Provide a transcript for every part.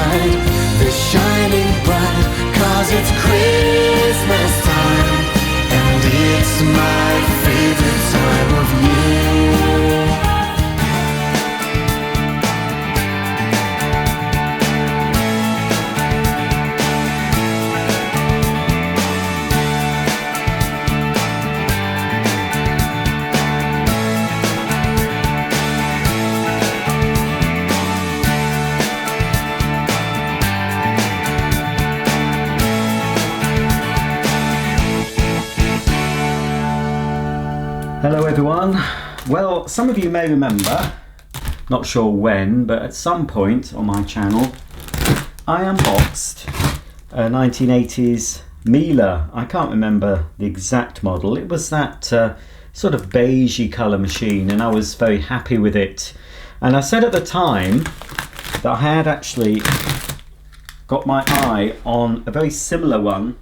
inside. They're shining bright, 'cause it's Christmas time, and it's my favorite time of year. Hello everyone. Well, some of you may remember, not sure when, but at some point on my channel I unboxed a 1980s Miele. I can't remember the exact model. It was that sort of beigey colour machine, and I was very happy with it. And I said at the time that I had actually got my eye on a very similar one,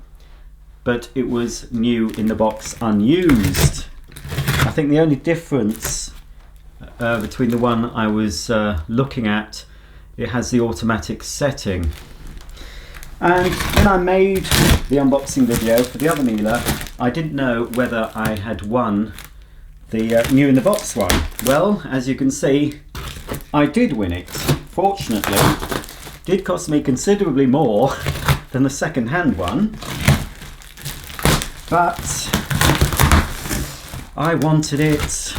but it was new in the box, unused. I think the only difference between the one I was looking at, it has the automatic setting. And when I made the unboxing video for the other Miele, I didn't know whether I had won the new in the box one. Well, as you can see, I did win it. Fortunately, it did cost me considerably more than the second-hand one, but I wanted it,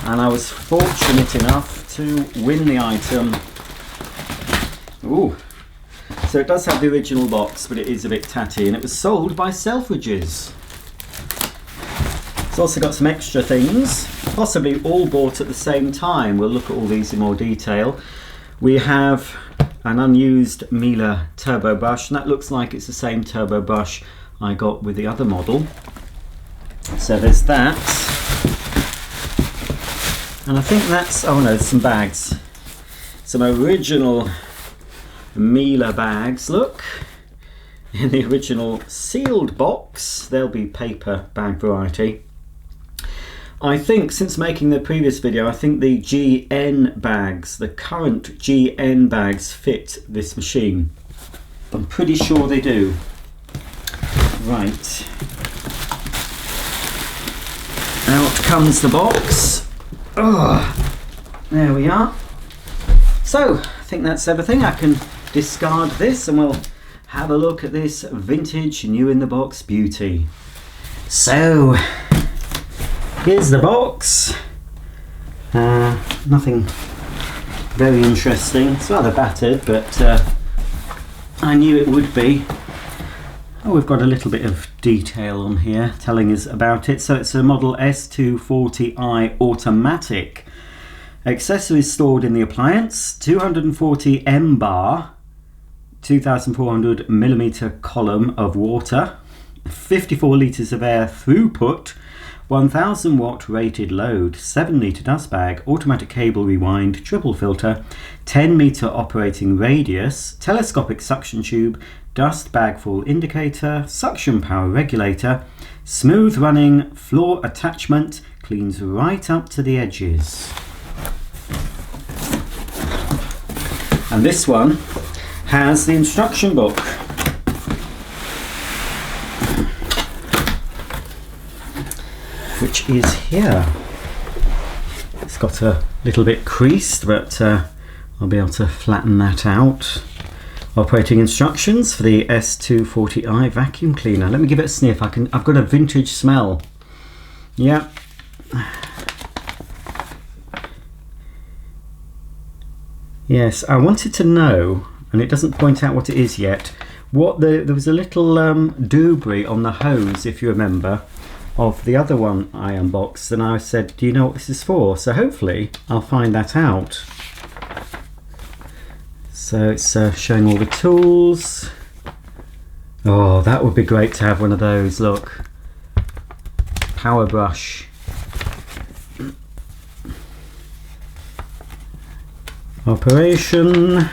and I was fortunate enough to win the item. Ooh. So it does have the original box, but it is a bit tatty, and it was sold by Selfridges. It's also got some extra things, possibly all bought at the same time. We'll look at all these in more detail. We have an unused Miele turbo brush, and that looks like it's the same turbo brush I got with the other model. So there's that. And I think that's, oh no, there's some bags. Some original Miele bags, look. In the original sealed box. They'll be paper bag variety. I think since making the previous video, I think the GN bags, the current GN bags fit this machine. I'm pretty sure they do. Right. Out comes the box. Oh, there we are. So, I think that's everything. I can discard this and we'll have a look at this vintage new in the box beauty. So, here's the box. Nothing very interesting. It's rather battered, but I knew it would be. Oh, we've got a little bit of detail on here telling us about it. So it's a Model S240i automatic. Accessories stored in the appliance: 240 M bar, 2400mm column of water, 54 litres of air throughput, 1000 watt rated load, 7 litre dust bag, automatic cable rewind, triple filter, 10 metre operating radius, telescopic suction tube, dust bag full indicator, suction power regulator, smooth running floor attachment, cleans right up to the edges. And this one has the instruction book. Which is here. It's got a little bit creased, but I'll be able to flatten that out. Operating instructions for the S240i vacuum cleaner. Let me give it a sniff. I've got a vintage smell. Yeah. Yes, I wanted to know, and it doesn't point out what it is yet, there was a little debris on the hose, if you remember, of the other one I unboxed, and I said, do you know what this is for? So hopefully I'll find that out. So it's showing all the tools. Oh, that would be great to have one of those, look. Power brush. Operation.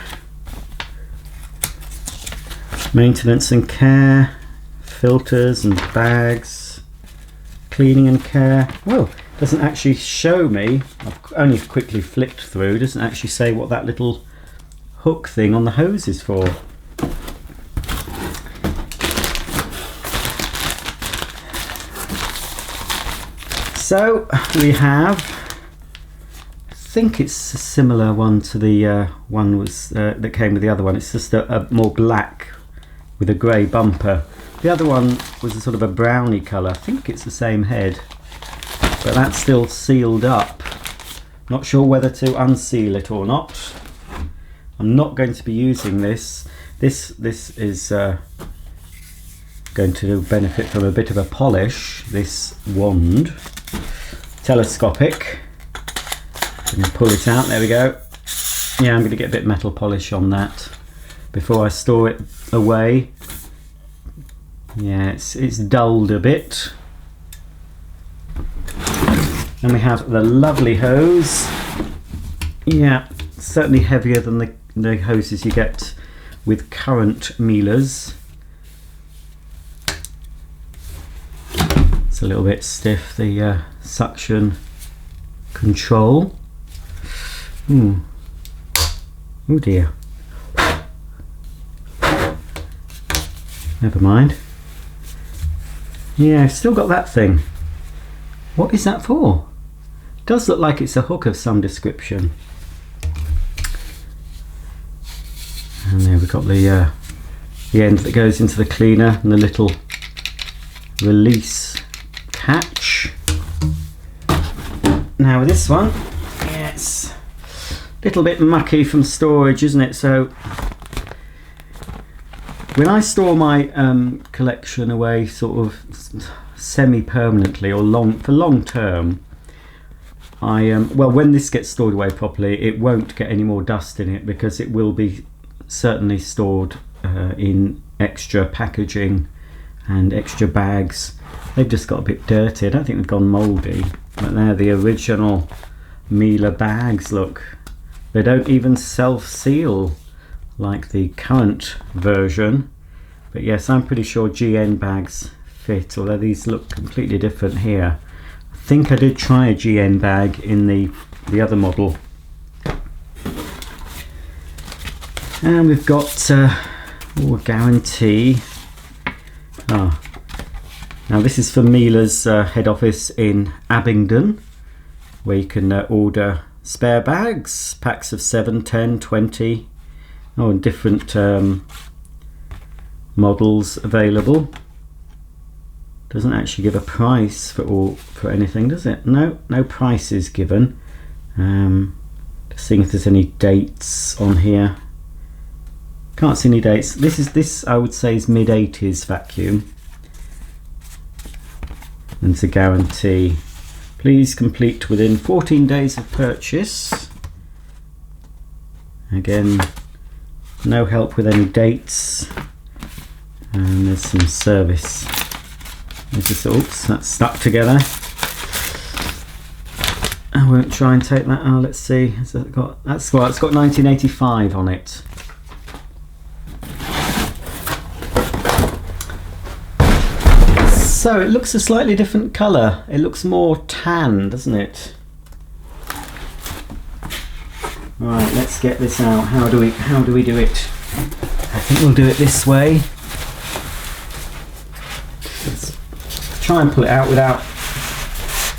Maintenance and care. Filters and bags. Cleaning and care. Well, it doesn't actually show me. I've only quickly flicked through. It doesn't actually say what that little hook thing on the hoses for. So we have, I think it's a similar one to the one was that came with the other one. It's just a more black with a grey bumper. The other one was a sort of a browny colour. I think it's the same head, but that's still sealed up. Not sure whether to unseal it or not. I'm not going to be using this. This is going to benefit from a bit of a polish. This wand, telescopic. You can pull it out. There we go. Yeah, I'm going to get a bit of metal polish on that before I store it away. Yeah, it's dulled a bit. And we have the lovely hose. Yeah, certainly heavier than the hoses you get with current Miele's. It's a little bit stiff, the suction control. Oh dear. Never mind. Yeah, I've still got that thing. What is that for? It does look like it's a hook of some description. And there we've got the end that goes into the cleaner and the little release catch. Now with this one, yeah, it's a little bit mucky from storage, isn't it? So when I store my collection away sort of semi-permanently or for long term, well, when this gets stored away properly, it won't get any more dust in it because it will be certainly stored in extra packaging and extra bags. They've just got a bit dirty. I don't think they've gone mouldy, but they're the original Miele bags. Look, they don't even self-seal like the current version, but yes, I'm pretty sure GN bags fit, although these look completely different here. I think I did try a GN bag in the other model. And we've got a guarantee. Now this is for Miele's head office in Abingdon, where you can order spare bags, packs of 7, 10, 20, and different models available. Doesn't actually give a price for anything, does it? No price is given. Just seeing if there's any dates on here. Can't see any dates. This I would say is mid-80s vacuum. And it's a guarantee. Please complete within 14 days of purchase. Again, no help with any dates. And there's some service. Oops, that's stuck together. I won't try and take that out. Let's see. Has that got? It's got 1985 on it. So it looks a slightly different colour. It looks more tan, doesn't it? Right, let's get this out. How do we do it? I think we'll do it this way. Let's try and pull it out without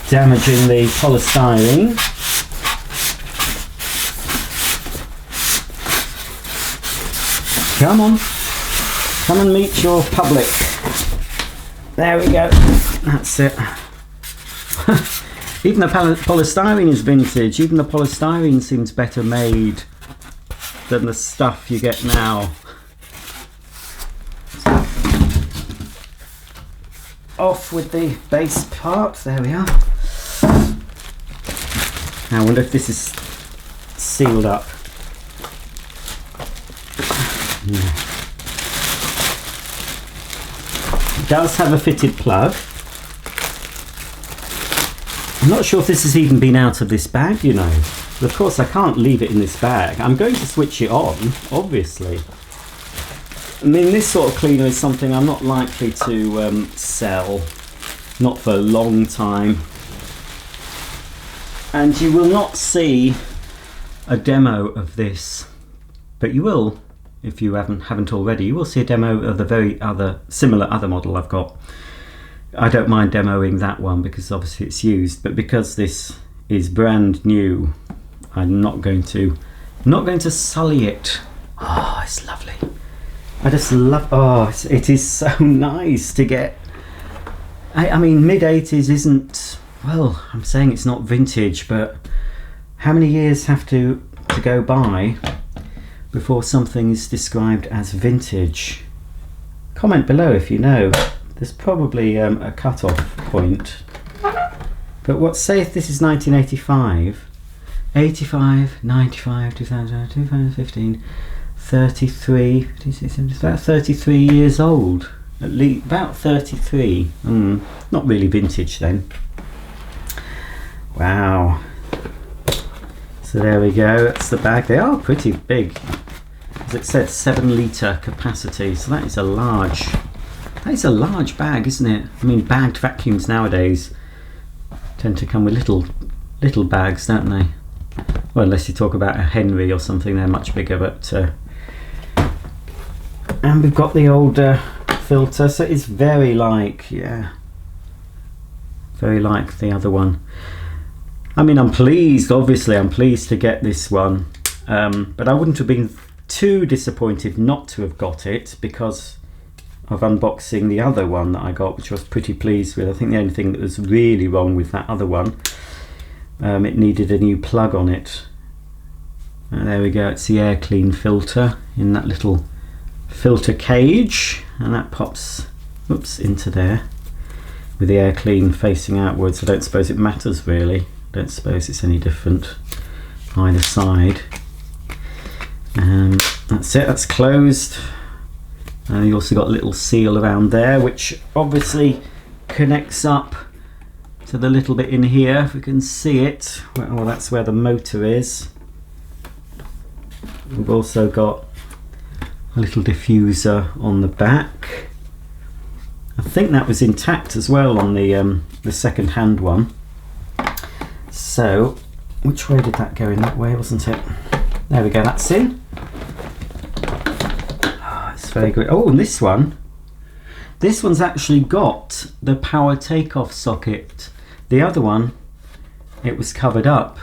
damaging the polystyrene. Come on, come and meet your public. There we go, that's it. Even the polystyrene is vintage. Even the polystyrene seems better made than the stuff you get now. Off with the base part, there we are. Now I wonder if this is sealed up. Yeah. It does have a fitted plug. I'm not sure if this has even been out of this bag, you know. But of course I can't leave it in this bag. I'm going to switch it on, obviously. I mean, this sort of cleaner is something I'm not likely to sell. Not for a long time. And you will not see a demo of this but you will, if you haven't already, you will see a demo of the very similar other model I've got. I don't mind demoing that one because obviously it's used, but because this is brand new, I'm not going to sully it. Oh, it's lovely. I just love, it is so nice to get. I mean, mid-80s isn't, well, I'm saying it's not vintage, but how many years have to go by before something is described as vintage? Comment below if you know. There's probably a cut-off point. But what, say if this is 1985, 85, 95, 2000, 2015, 33, 56, it's about 33 years old. At least about 33. Not really vintage then. Wow. So there we go, that's the bag. They are pretty big. As it said, 7 litre capacity, so that is a large bag, isn't it? I mean, bagged vacuums nowadays tend to come with little bags, don't they? Well, unless you talk about a Henry or something, they're much bigger. But and we've got the older filter, so it's very like, very like the other one. I mean, I'm pleased, obviously I'm pleased to get this one, but I wouldn't have been too disappointed not to have got it because of unboxing the other one that I got, which I was pretty pleased with. I think the only thing that was really wrong with that other one, it needed a new plug on it. And there we go, it's the air clean filter in that little filter cage, and that pops into there with the air clean facing outwards. I don't suppose it matters really. I don't suppose it's any different either side. That's it, that's closed. And you also got a little seal around there, which obviously connects up to the little bit in here, if we can see it. Well, that's where the motor is. We've also got a little diffuser on the back. I think that was intact as well on the second-hand one. So, which way did that go? In that way, wasn't it? There we go, that's in. Very good. Oh, and this one's actually got the power takeoff socket. The other one, it was covered up,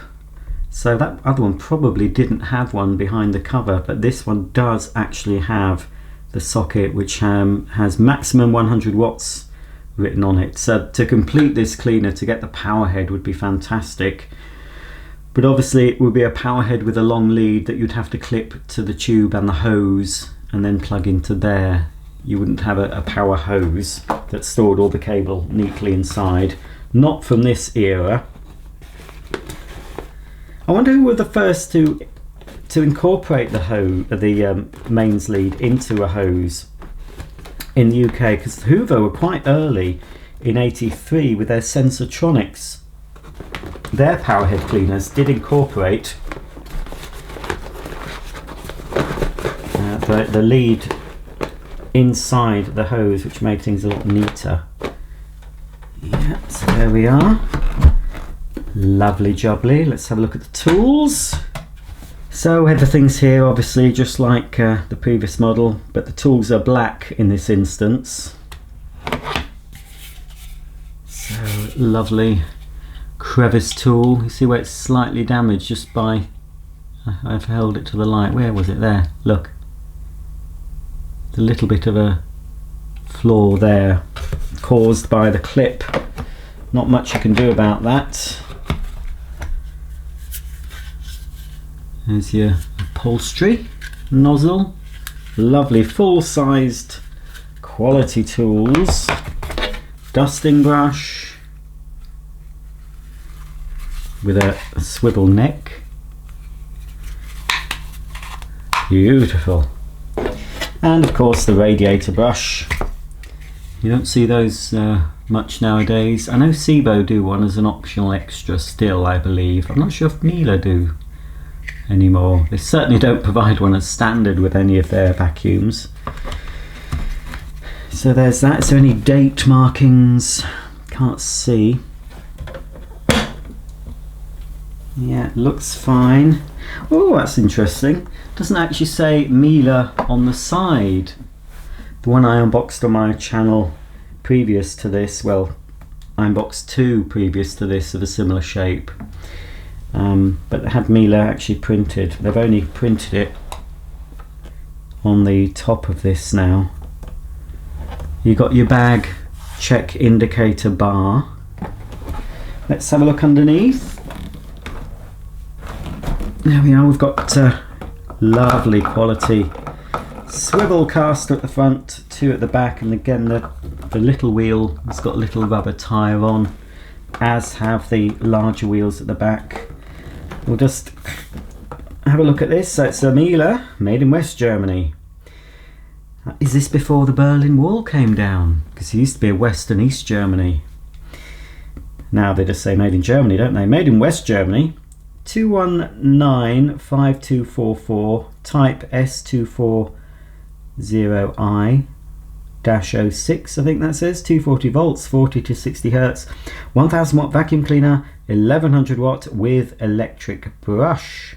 so that other one probably didn't have one behind the cover, but this one does actually have the socket, which has maximum 100 watts written on it. So to complete this cleaner, to get the power head would be fantastic, but obviously it would be a power head with a long lead that you'd have to clip to the tube and the hose and then plug into there. You wouldn't have a power hose that stored all the cable neatly inside. Not from this era. I wonder who were the first to incorporate the mains lead into a hose in the UK, because Hoover were quite early in '83 with their Sensortronics. Their power head cleaners did incorporate the lead inside the hose, which made things a lot neater. Yeah, so there we are. Lovely jubbly. Let's have a look at the tools. So everything's here, obviously, just like the previous model, but the tools are black in this instance. So lovely crevice tool. You see where it's slightly damaged just by, I've held it to the light. Where was it? There, look. A little bit of a flaw there caused by the clip. Not much you can do about that. There's your upholstery nozzle. Lovely full-sized quality tools. Dusting brush with a swivel neck. Beautiful. And of course the radiator brush. You don't see those much nowadays. I know Sebo do one as an optional extra still, I believe. I'm not sure if Miele do anymore. They certainly don't provide one as standard with any of their vacuums. So there's that. Is there any date markings? Can't see. Yeah, it looks fine. Oh, that's interesting. Doesn't actually say Miele on the side. The one I unboxed on my channel previous to this, well, I unboxed two previous to this of a similar shape. But they had Miele actually printed. They've only printed it on the top of this now. You got your bag check indicator bar. Let's have a look underneath. There we are, we've got lovely quality swivel caster at the front, two at the back, and again the little wheel has got a little rubber tyre on, as have the larger wheels at the back. We'll just have a look at this. So it's a Miele, made in West Germany. Is this before the Berlin Wall came down? Because it used to be a West and East Germany. Now they just say made in Germany, don't they? Made in West Germany. 2195244, type S240i-06, I think that says. 240 volts, 40 to 60 hertz, 1000 watt vacuum cleaner, 1100 watt with electric brush.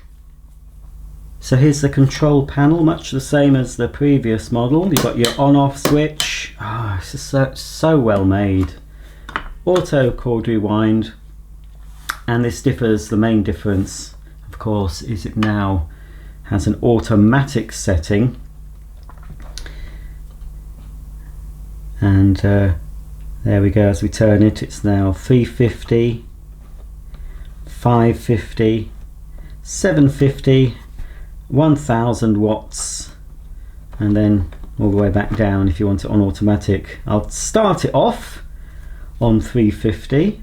So here's the control panel, much the same as the previous model. You've got your on-off switch. Oh, it's just so well made. Auto cord rewind. And this differs, the main difference, of course, is it now has an automatic setting. And there we go, as we turn it, it's now 350, 550, 750, 1000 watts, and then all the way back down if you want it on automatic. I'll start it off on 350.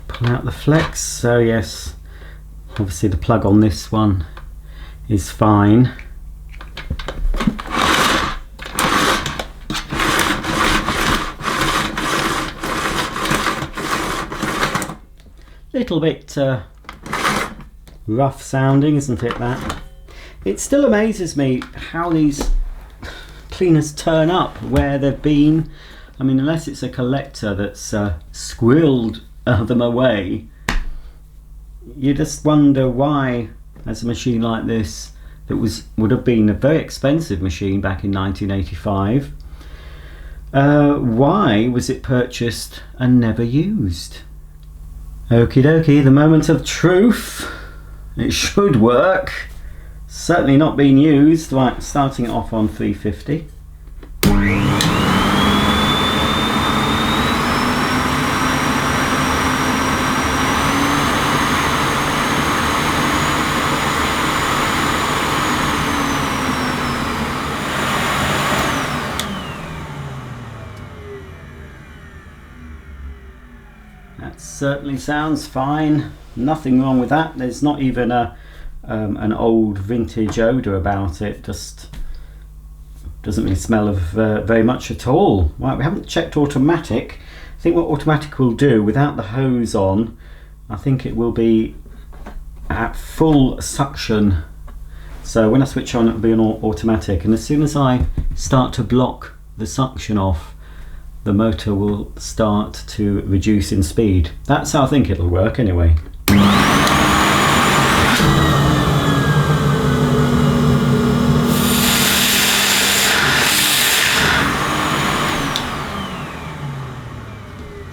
Pull out the flex. So yes, obviously the plug on this one is fine. Little bit rough sounding, isn't it, that? It still amazes me how these cleaners turn up where they've been. I mean, unless it's a collector that's squirreled them away, you just wonder why, as a machine like this that would have been a very expensive machine back in 1985, why was it purchased and never used? Okie dokie, the moment of truth. It should work. Certainly not being used. Right, starting it off on 350. That certainly sounds fine. Nothing wrong with that. There's not even an old vintage odour about it. Just doesn't really smell of very much at all. Right, we haven't checked automatic. I think what automatic will do, without the hose on, I think it will be at full suction. So when I switch on, it will be an automatic, and as soon as I start to block the suction off, the motor will start to reduce in speed. That's how I think it'll work anyway.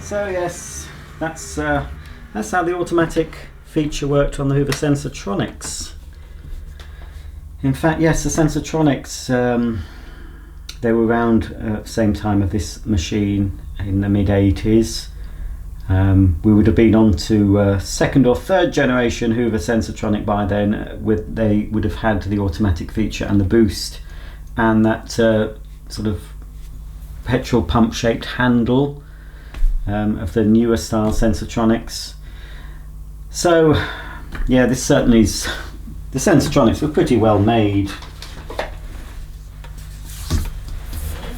So yes, that's how the automatic feature worked on the Hoover Sensortronics. In fact, yes, the Sensortronics, they were around at the same time of this machine in the mid-80s. We would have been on to second or third generation Hoover Sensortronic by then. They would have had the automatic feature and the boost and that sort of petrol pump shaped handle of the newer style Sensortronics. So yeah, this certainly is, the Sensortronics were pretty well made.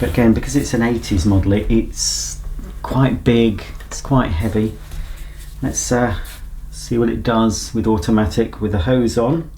But again, because it's an 80s model, it's quite big, it's quite heavy. Let's see what it does with automatic with the hose on.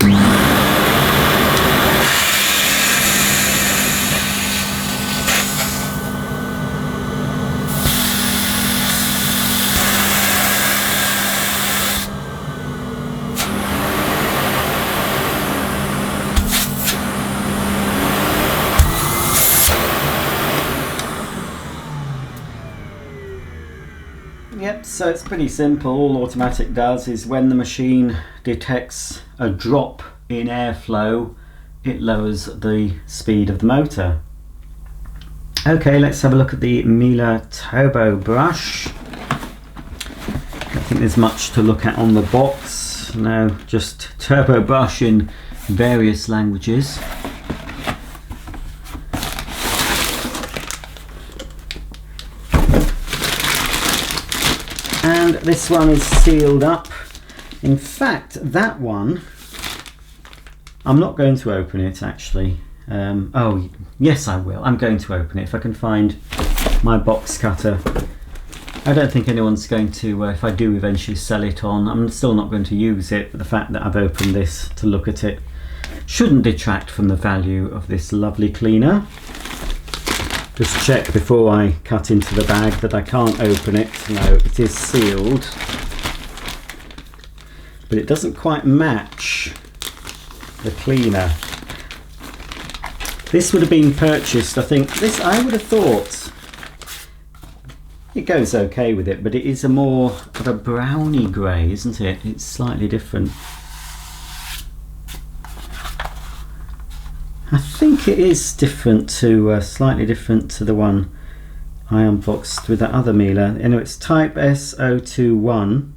Yep, so it's pretty simple. All automatic does is when the machine detects a drop in airflow, it lowers the speed of the motor. Okay, let's have a look at the Miele turbo brush. I don't think there's much to look at on the box. No, just turbo brush in various languages. And this one is sealed up. In fact, that one, I'm not going to open it actually. Oh, yes I will. I'm going to open it if I can find my box cutter. I don't think anyone's going to, if I do eventually sell it on, I'm still not going to use it, but the fact that I've opened this to look at it shouldn't detract from the value of this lovely cleaner. Just check before I cut into the bag that I can't open it. No, it is sealed, but it doesn't quite match the cleaner. This would have been purchased, I think, I would have thought, it goes okay with it, but it is a more of a browny grey, isn't it? It's slightly different. I think it is different to, slightly different to the one I unboxed with that other Miele. Anyway, it's Type S240i,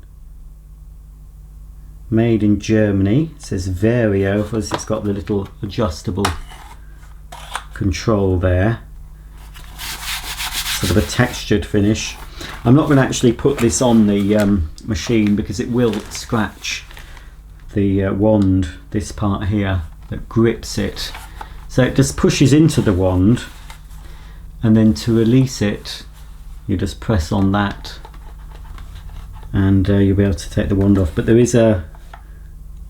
made in Germany. It says Vario, because it's got the little adjustable control there. Sort of a textured finish. I'm not going to actually put this on the machine because it will scratch the wand, this part here that grips it. So it just pushes into the wand, and then to release it you just press on that and you'll be able to take the wand off. But there is it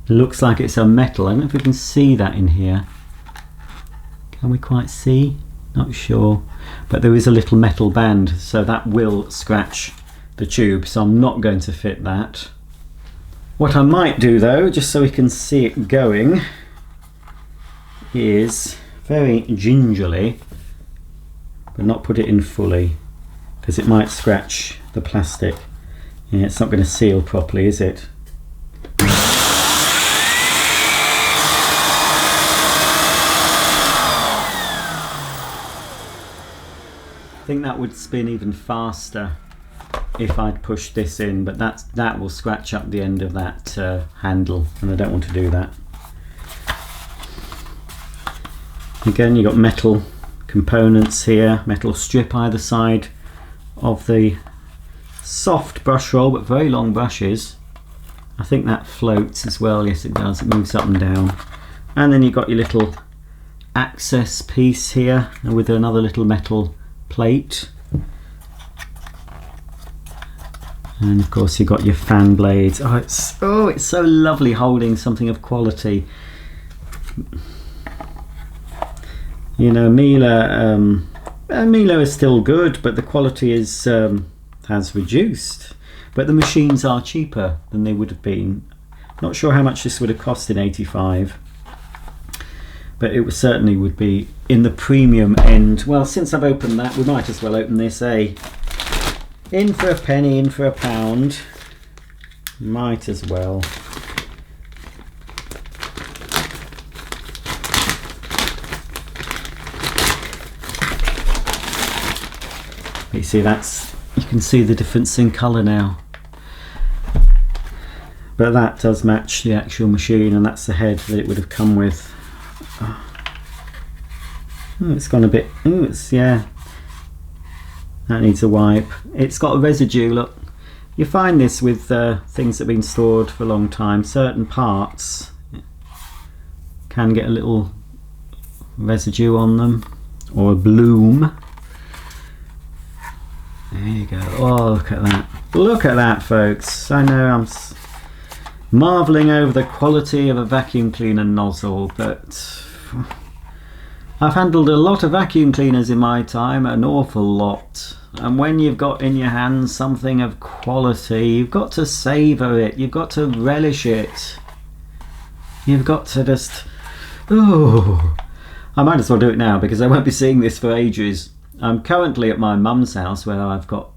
looks like it's a metal. I don't know if we can see that in here. Can we quite see? Not sure, but there is a little metal band, so that will scratch the tube, so I'm not going to fit that. What I might do though, just so we can see it going, is very gingerly, but not put it in fully, because it might scratch the plastic. Yeah, it's not going to seal properly, is it? I think that would spin even faster if I'd pushed this in, but that will scratch up the end of that handle, and I don't want to do that. Again, you've got metal components here, metal strip either side of the soft brush roll, but very long brushes. I think that floats as well. Yes, it does. It moves up and down. And then you've got your little access piece here with another little metal plate, and of course you've got your fan blades. Oh, it's so lovely holding something of quality. You know, Miele is still good, but the quality is has reduced. But the machines are cheaper than they would have been. Not sure how much this would have cost in '85. But it certainly would be in the premium end. Well, since I've opened that, we might as well open this, eh? In for a penny, in for a pound. Might as well. You see, you can see the difference in colour now. But that does match the actual machine, and that's the head that it would have come with. Oh, it's gone a bit. Oh, yeah. That needs a wipe. It's got a residue. Look, you find this with things that have been stored for a long time. Certain parts can get a little residue on them, or a bloom. There you go. Oh, look at that. Look at that, folks. I know I'm marvelling over the quality of a vacuum cleaner nozzle, but I've handled a lot of vacuum cleaners in my time, an awful lot, and when you've got in your hands something of quality, you've got to savour it, you've got to relish it, you've got to just, oh, I might as well do it now because I won't be seeing this for ages. I'm currently at my mum's house where I've got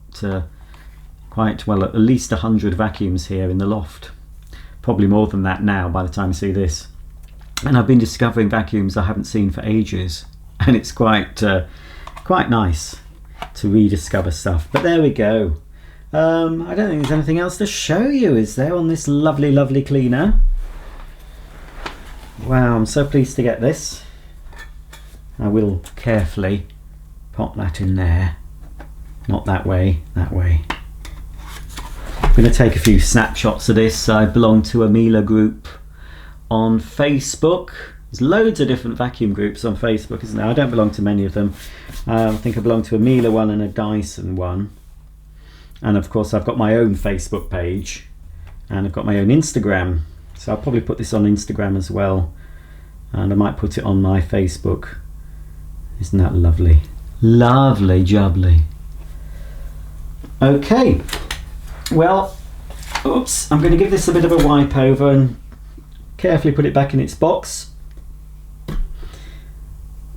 quite well, at least 100 vacuums here in the loft. Probably more than that now by the time you see this. And I've been discovering vacuums I haven't seen for ages, and it's quite nice to rediscover stuff. But there we go. I don't think there's anything else to show you, is there, on this lovely, lovely cleaner? Wow, I'm so pleased to get this. I will carefully pop that in there. Not that way, that way. I'm going to take a few snapshots of this. I belong to a Miele group on Facebook. There's loads of different vacuum groups on Facebook, isn't there? I don't belong to many of them. I think I belong to a Miele one and a Dyson one. And of course I've got my own Facebook page, and I've got my own Instagram. So I'll probably put this on Instagram as well. And I might put it on my Facebook. Isn't that lovely? Lovely jubbly. Okay. Well, oops, I'm going to give this a bit of a wipe over and carefully put it back in its box.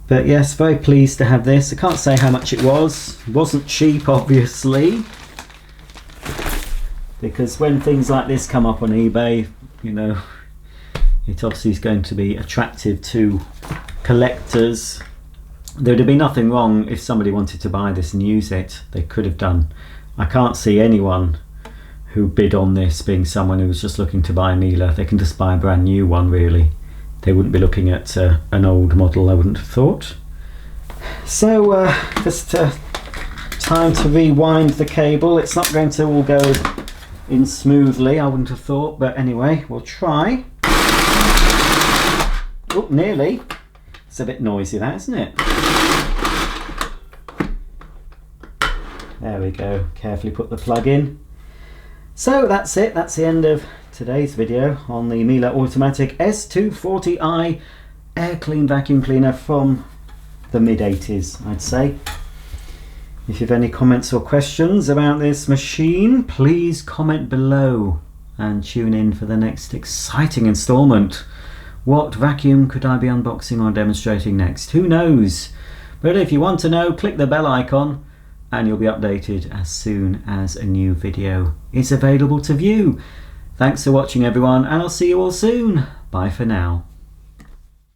But yes, very pleased to have this. I can't say how much it was. It wasn't cheap, obviously, because when things like this come up on eBay, you know, it obviously is going to be attractive to collectors. There would be nothing wrong if somebody wanted to buy this and use it. They could have done. I can't see anyone who bid on this being someone who was just looking to buy a Miele. They can just buy a brand new one, really. They wouldn't be looking at an old model, I wouldn't have thought. So just time to rewind the cable. It's not going to all go in smoothly, I wouldn't have thought, but anyway, we'll try. Oh, nearly. It's a bit noisy, that, isn't it? There we go. Carefully put the plug in. So that's it. That's the end of today's video on the Miele Automatic S240i air clean vacuum cleaner from the mid-80s, I'd say. If you have any comments or questions about this machine, please comment below and tune in for the next exciting installment. What vacuum could I be unboxing or demonstrating next? Who knows? But if you want to know, click the bell icon and you'll be updated as soon as a new video is available to view. Thanks for watching, everyone, and I'll see you all soon. Bye for now.